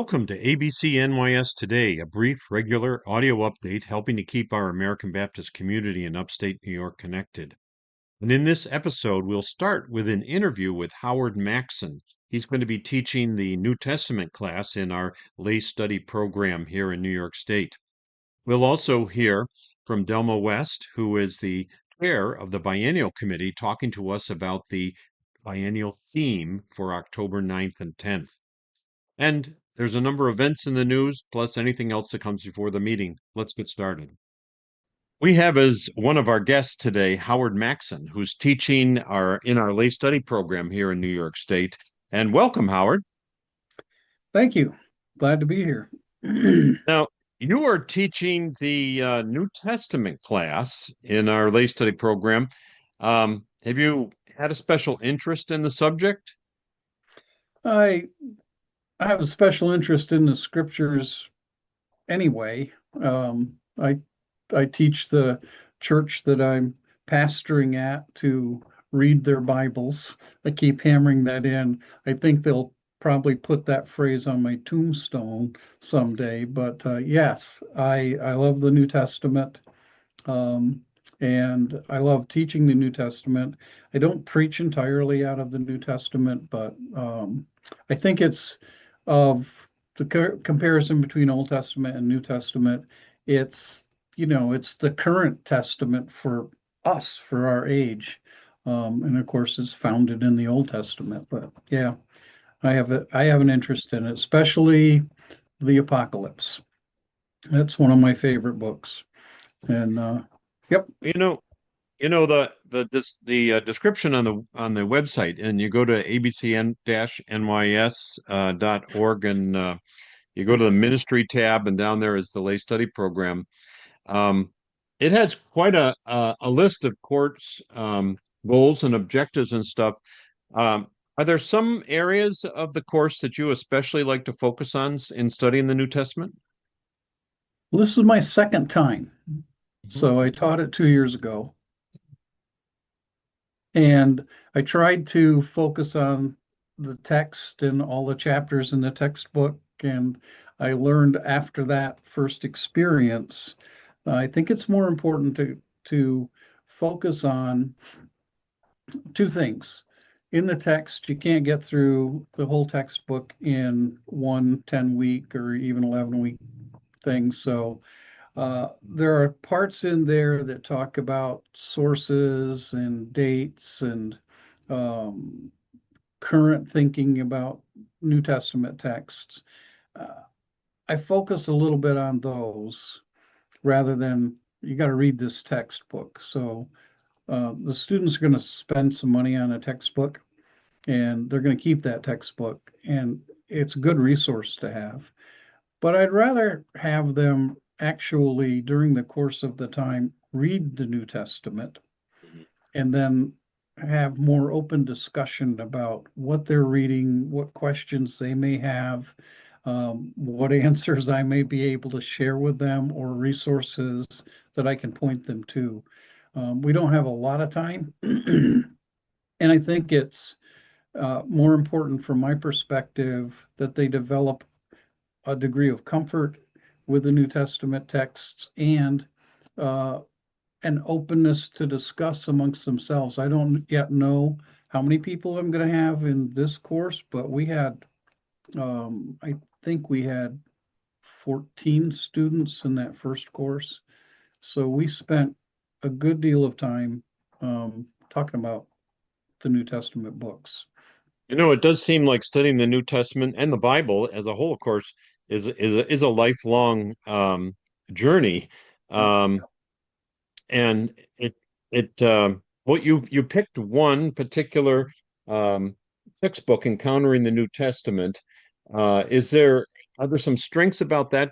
Welcome to ABCNYS Today, a brief, regular audio update helping to keep our American Baptist community in upstate New York connected. And in this episode, we'll start with an interview with Howard Maxson. He's going to be teaching the New Testament class in our lay study program here in New York State. We'll also hear from Delma West, who is the chair of the Biennial Committee, talking to us about the biennial theme for October 9th and 10th. And there's a number of events in the news, plus anything else that comes before the meeting. Let's get started. We have as one of our guests today, Howard Maxson, who's teaching in our lay study program here in New York State. And welcome, Howard. Thank you. Glad to be here. Now, you are teaching the New Testament class in our lay study program. Have you had a special interest in the subject? I I have a special interest in the scriptures anyway. I teach the church that I'm pastoring at to read their Bibles. I keep hammering that in. I think they'll probably put that phrase on my tombstone someday. But yes, I love the New Testament. Um, and I love teaching the New Testament. I don't preach entirely out of the New Testament, but I think it's of the comparison between Old Testament and New Testament. It's, it's the current testament for us, for our age. And of course, it's founded in the Old Testament. But yeah, I have an interest in it, especially the Apocalypse. That's one of my favorite books. And yep. You know, the description on the website, and you go to abcn-nys.org, and you go to the ministry tab, and down there is the lay study program. Um, it has quite a list of course goals and objectives and stuff. Are there some areas of the course that you especially like to focus on in studying the New Testament? Well, this is my second time. So I taught it 2 years ago. And I tried to focus on the text and all the chapters in the textbook. And I learned after that first experience, I think it's more important to focus on two things. In the text, you can't get through the whole textbook in one 10-week or even 11-week thing. So there are parts in there that talk about sources and dates and um, current thinking about New Testament texts. Uh, I focus a little bit on those rather than you got to read this textbook. So the students are going to spend some money on a textbook and they're going to keep that textbook, and it's a good resource to have. But I'd rather have them actually, during the course of the time, read the New Testament and then have more open discussion about what they're reading, what questions they may have, what answers I may be able to share with them, or resources that I can point them to. We don't have a lot of time, and I think it's more important from my perspective that they develop a degree of comfort with the New Testament texts and uh, an openness to discuss amongst themselves. I don't yet know how many people I'm going to have in this course, but I think we had 14 students in that first course. So we spent a good deal of time talking about the New Testament books. It does seem like studying the New Testament and the Bible as a whole, of course, is a lifelong journey. Yeah. Um, and well, you picked one particular um, textbook, Encountering the New Testament. Is there Are there some strengths about that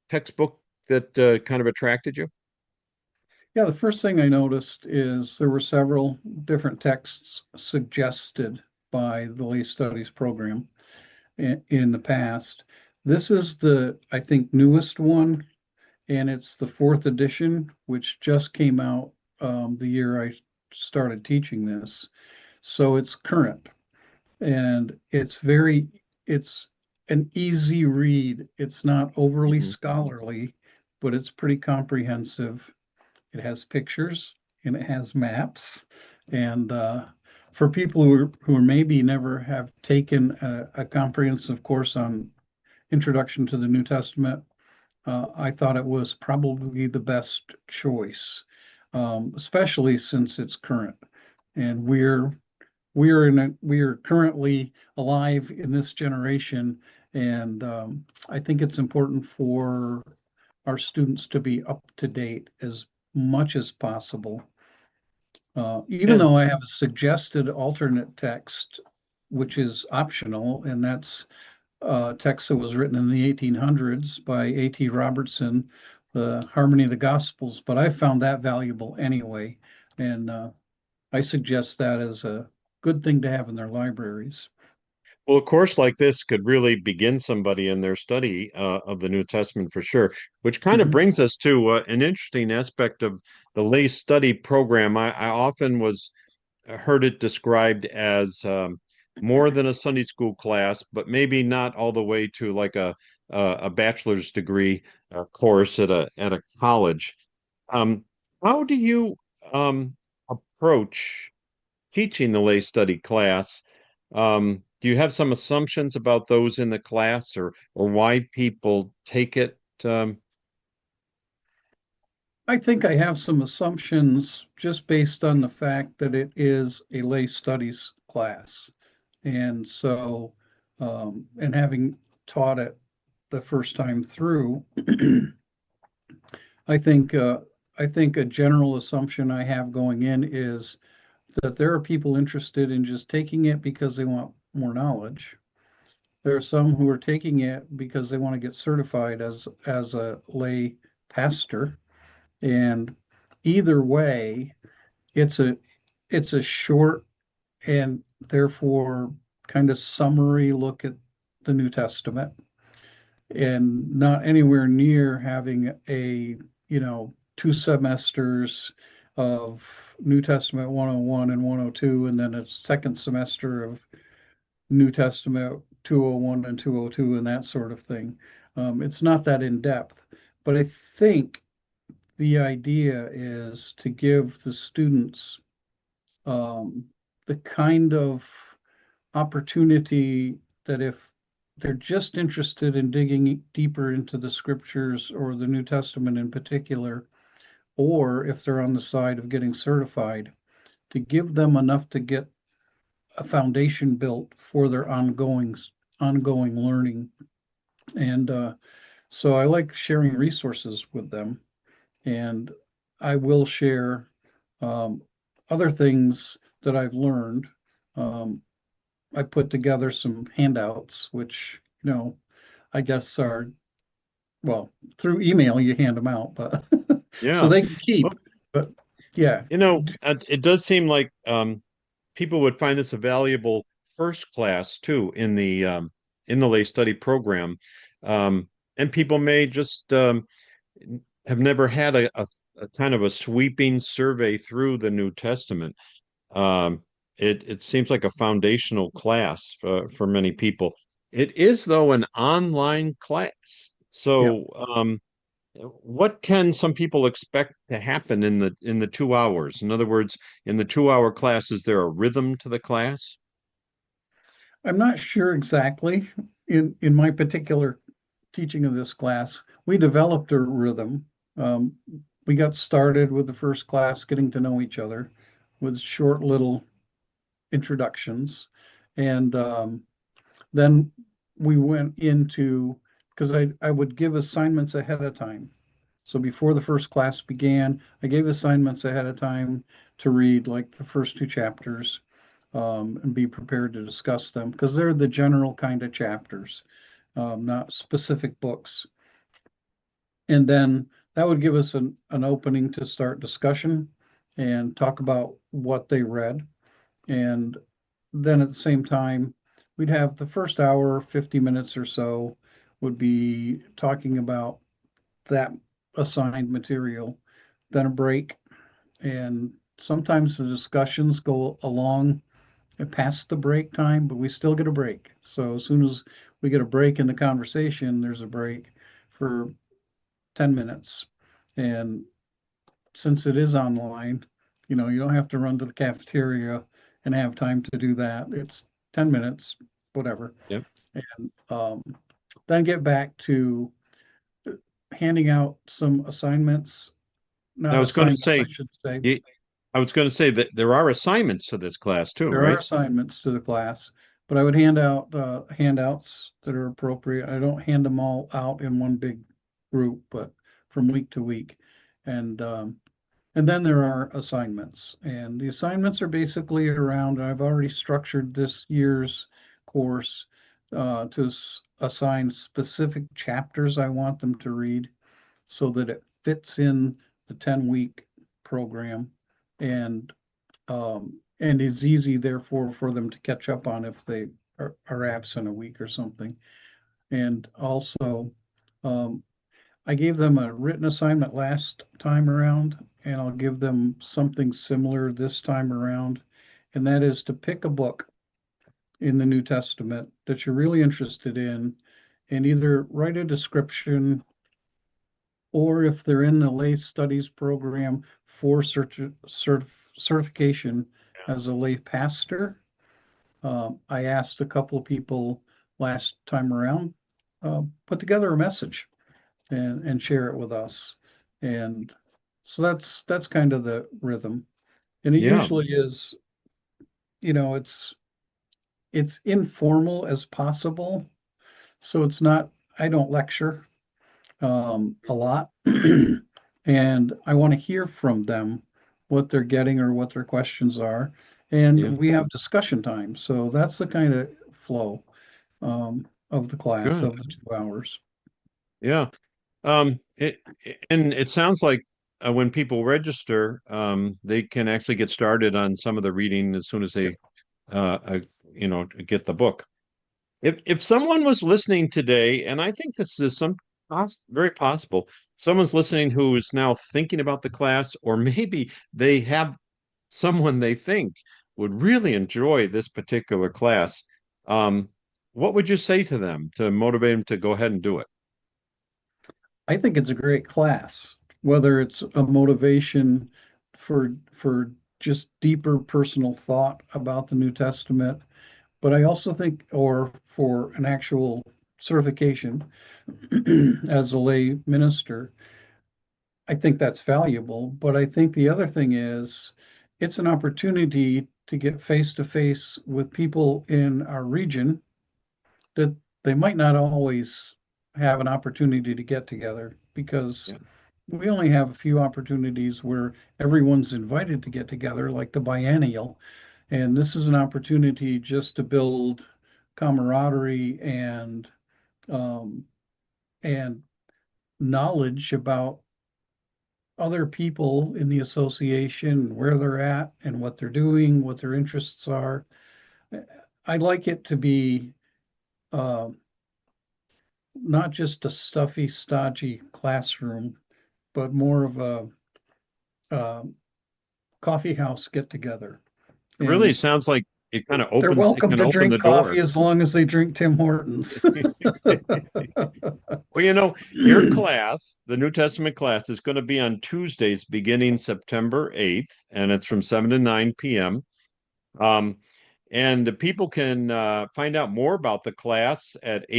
textbook that kind of attracted you? Yeah, the first thing I noticed is there were several different texts suggested by the lay studies program in the past. This is I think, newest one, and it's the fourth edition, which just came out the year I started teaching this. So it's current, and it's an easy read. It's not overly Mhm. scholarly, but it's pretty comprehensive. It has pictures and it has maps. And for people who maybe never have taken a comprehensive course on Introduction to the New Testament, I thought it was probably the best choice, especially since it's current. And we are currently alive in this generation, and I think it's important for our students to be up to date as much as possible. Even And though I have a suggested alternate text, which is optional, and that's text that was written in the 1800s by A.T. Robertson, the Harmony of the Gospels, but I found that valuable anyway, and I suggest that as a good thing to have in their libraries. well, a course like this could really begin somebody in their study of the New Testament for sure, which kind of Mhm. brings us to an interesting aspect of the lay study program. I often was heard it described as more than a Sunday school class, but maybe not all the way to like a bachelor's degree course at a college. Um, how do you approach teaching the lay study class? Do you have some assumptions about those in the class or why people take it? I think I have some assumptions just based on the fact that it is a lay studies class. And so, and having taught it the first time through, I think I think a general assumption I have going in is that there are people interested in just taking it because they want more knowledge. There are some who are taking it because they want to get certified as a lay pastor. And either way, it's a it's a short and therefore kind of summary look at the New Testament, and not anywhere near having a, 2 semesters of New Testament 101 and 102, and then a second semester of New Testament 201 and 202 and that sort of thing. It's not that in depth, but I think the idea is to give the students um, the kind of opportunity that if they're just interested in digging deeper into the scriptures or the New Testament in particular, or if they're on the side of getting certified, to give them enough to get a foundation built for their ongoing learning. And so I like sharing resources with them, and I will share um, other things that I've learned. Um, I put together some handouts, which, I guess are, well, through email, you hand them out, but so Yeah. they can Well, keep. But yeah, it does seem like people would find this a valuable first class too in the lay study program. Um, and people may just have never had a kind of a sweeping survey through the New Testament. Um, it seems like a foundational class for many people. It is, though, an online class. yeah. So, what can some people expect to happen in the 2 hours? In other words, in the 2 hour class, is there a rhythm to the class? I'm not sure exactly. In my particular teaching of this class, we developed a rhythm. Um, we got started with the first class, getting to know each other with short little introductions. And then we went into, because I would give assignments ahead of time. So before the first class began, I gave assignments ahead of time to read like the first 2 chapters, and be prepared to discuss them because they're the general kind of chapters, not specific books. And then that would give us an opening to start discussion and talk about what they read. And then at the same time, we'd have the first hour, 50 minutes or so, would be talking about that assigned material, then a break. And sometimes the discussions go along past the break time, but we still get a break. So as soon as we get a break in the conversation, there's a break for 10 minutes. And since it is online, you don't have to run to the cafeteria and have time to do that. It's 10 minutes, whatever. Yep. And then get back to handing out some assignments, I not was going to assignments, I say, should say. y- I was going to say that there are assignments to this class too, There are right? assignments to the class, but I would hand out handouts that are appropriate. I don't hand them all out in one big group, but from week to week. And then there are assignments, and the assignments are basically around. I've already structured this year's course to assign specific chapters I want them to read so that it fits in the 10-week program and is easy therefore for them to catch up on if they are absent a week or something. And also, um, I gave them a written assignment last time around, and I'll give them something similar this time around, and that is to pick a book in the New Testament that you're really interested in and either write a description, or if they're in the lay studies program for certification as a lay pastor. I asked a couple of people last time around, put together a message and share it with us. And so that's kind of the rhythm. And it Yeah, usually is, you know, it's informal as possible. So it's not, I don't lecture a lot. And I want to hear from them what they're getting or what their questions are. yeah, And we have discussion time. So that's the kind of flow of the class good. of the 2 hours. Yeah. And it sounds like when people register, they can actually get started on some of the reading as soon as Yep. they, uh, uh, get the book. If someone was listening today, and I think this is very possible, someone's listening who is now thinking about the class, or maybe they have someone they think would really enjoy this particular class, um, what would you say to them to motivate them to go ahead and do it? I think it's a great class, whether it's a motivation for just deeper personal thought about the New Testament, but I also think, or for an actual certification as a lay minister, I think that's valuable. But I think the other thing is it's an opportunity to get face to face with people in our region that they might not always have an opportunity to get together because Yeah, we only have a few opportunities where everyone's invited to get together, like the Biennial. And this is an opportunity just to build camaraderie um, and knowledge about other people in the association, where they're at and what they're doing, what their interests are. I'd like it to be uh, not just a stuffy, stodgy classroom, but more of a uh, coffee house get together. it really And sounds like they're it welcome can to open drink the door. coffee as long as they drink Tim Hortons. Well, your class, the New Testament class, is going to be on Tuesdays beginning September 8th, and it's from 7 to 9 p.m. Um, and the people can find out more about the class at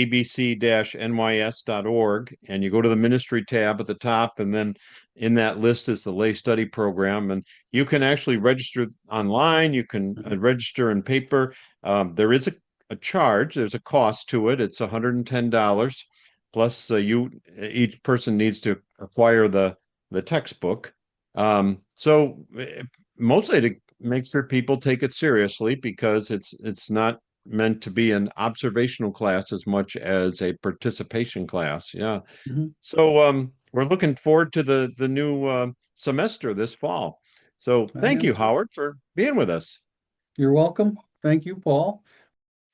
abc-nys.org. And you go to the ministry tab at the top, and then in that list is the lay study program. And you can actually register online, you can register in paper. There is a charge, there's a cost to it. It's $110. Plus, each person needs to acquire the textbook. So mostly to make sure people take it seriously because it's not meant to be an observational class as much as a participation class. Yeah. Mhm. So we're looking forward to the new semester this fall. So I thank am you, too. Howard, for being with us. You're welcome. Thank you, Paul.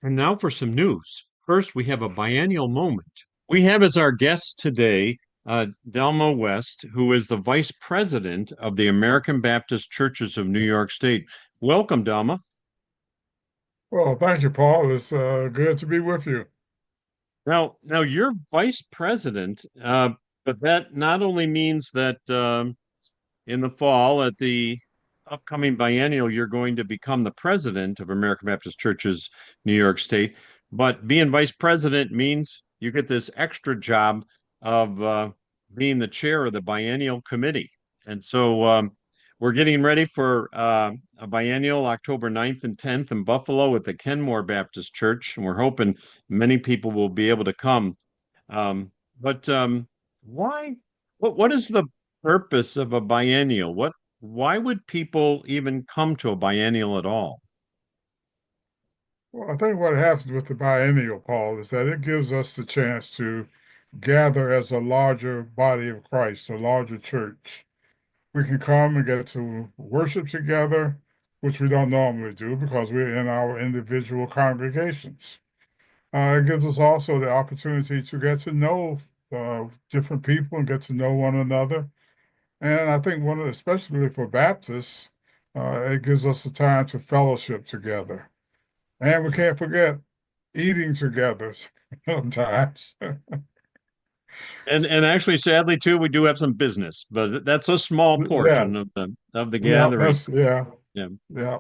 And now for some news. First, we have a biennial moment. We have as our guest today Delma West, who is the vice president of the American Baptist Churches of New York State. Welcome, Delma. Well, thank you, Paul. It's good to be with you. Now you're vice president, but that not only means that in the fall at the upcoming biennial, you're going to become the president of American Baptist Churches, New York State. But being vice president means you get this extra job of being the chair of the biennial committee. And so we're getting ready for a biennial October 9th and 10th in Buffalo at the Kenmore Baptist Church. And we're hoping many people will be able to come. But why? What is the purpose of a biennial? Why would people even come to a biennial at all? Well, I think what happens with the biennial, Paul, is that it gives us the chance to gather as a larger body of Christ, a larger church. We can come and get to worship together, which we don't normally do because we're in our individual congregations. It gives us also the opportunity to get to know different people and get to know one another. And I think especially for Baptists, it gives us the time to fellowship together. And we can't forget eating together sometimes. And actually, sadly too, we do have some business, but that's a small Yeah, portion of the yeah, gathering. yeah, Yeah. yeah.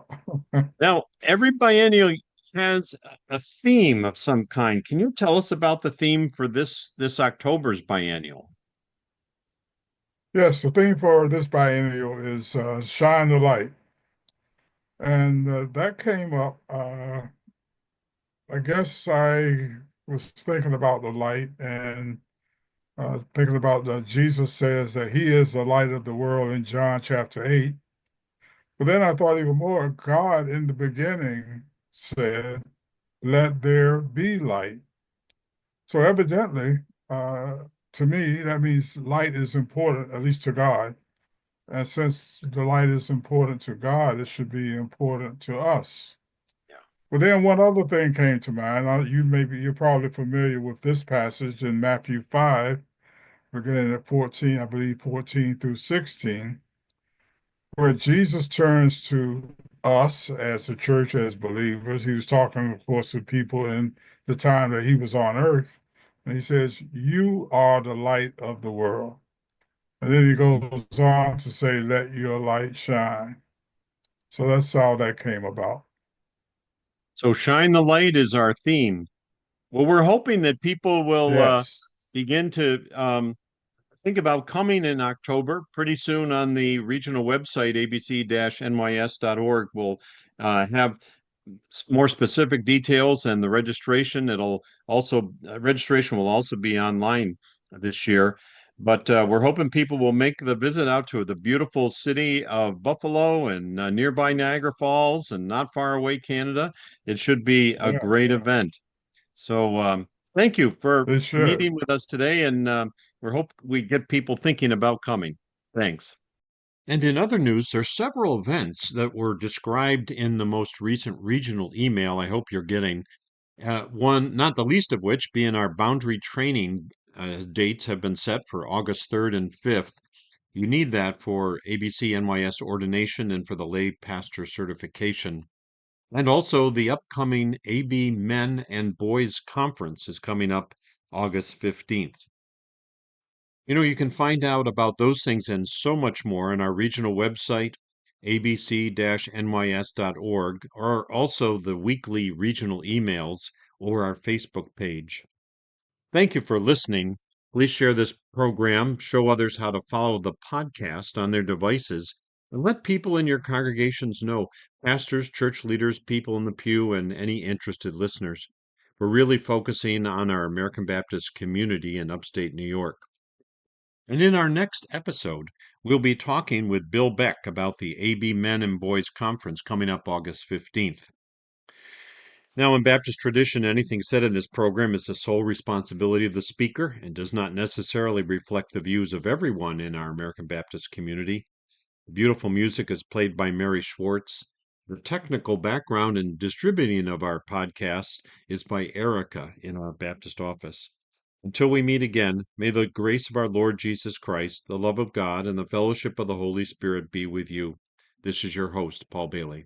Now, every biennial has a theme of some kind. Can you tell us about the theme for this October's biennial? Yes, the theme for this biennial is Shine the Light. And that came up, I guess I was thinking about the light and thinking about Jesus says that he is the light of the world in John chapter 8. But then I thought even more, God in the beginning said, let there be light. So evidently, to me, that means light is important, at least to God. And since the light is important to God, it should be important to us. Yeah. But then one other thing came to mind. You're probably familiar with this passage in Matthew 5, beginning at 14, I believe 14 through 16, where Jesus turns to us as a church, as believers. He was talking, of course, to people in the time that he was on earth. And he says, you are the light of the world. And then he goes on to say, let your light shine. So that's how that came about. So shine the light is our theme. Well, we're hoping that people will Yes. begin to think about coming in October. Pretty soon on the regional website, abc-nys.org, we'll have more specific details and the registration. Registration will also be online this year. But we're hoping people will make the visit out to the beautiful city of Buffalo and nearby Niagara Falls and not far away Canada. It should be a Yeah, great event. So thank you for they should. meeting with us today, and we hope we get people thinking about coming. Thanks. And in other news, there are several events that were described in the most recent regional email I hope you're getting. One, not the least of which, being our boundary training dates have been set for August 3rd and 5th. You need that for ABCNYS ordination and for the lay pastor certification. And also, the upcoming AB Men and Boys Conference is coming up August 15th. You can find out about those things and so much more on our regional website, abc-nys.org, or also the weekly regional emails or our Facebook page. Thank you for listening. Please share this program, show others how to follow the podcast on their devices, and let people in your congregations know, pastors, church leaders, people in the pew, and any interested listeners. We're really focusing on our American Baptist community in upstate New York. And in our next episode, we'll be talking with Bill Beck about the AB Men and Boys Conference coming up August 15th. Now, in Baptist tradition, anything said in this program is the sole responsibility of the speaker and does not necessarily reflect the views of everyone in our American Baptist community. Beautiful music is played by Mary Schwartz. The technical background and distributing of our podcast is by Erica in our Baptist office. Until we meet again, may the grace of our Lord Jesus Christ, the love of God, and the fellowship of the Holy Spirit be with you. This is your host, Paul Bailey.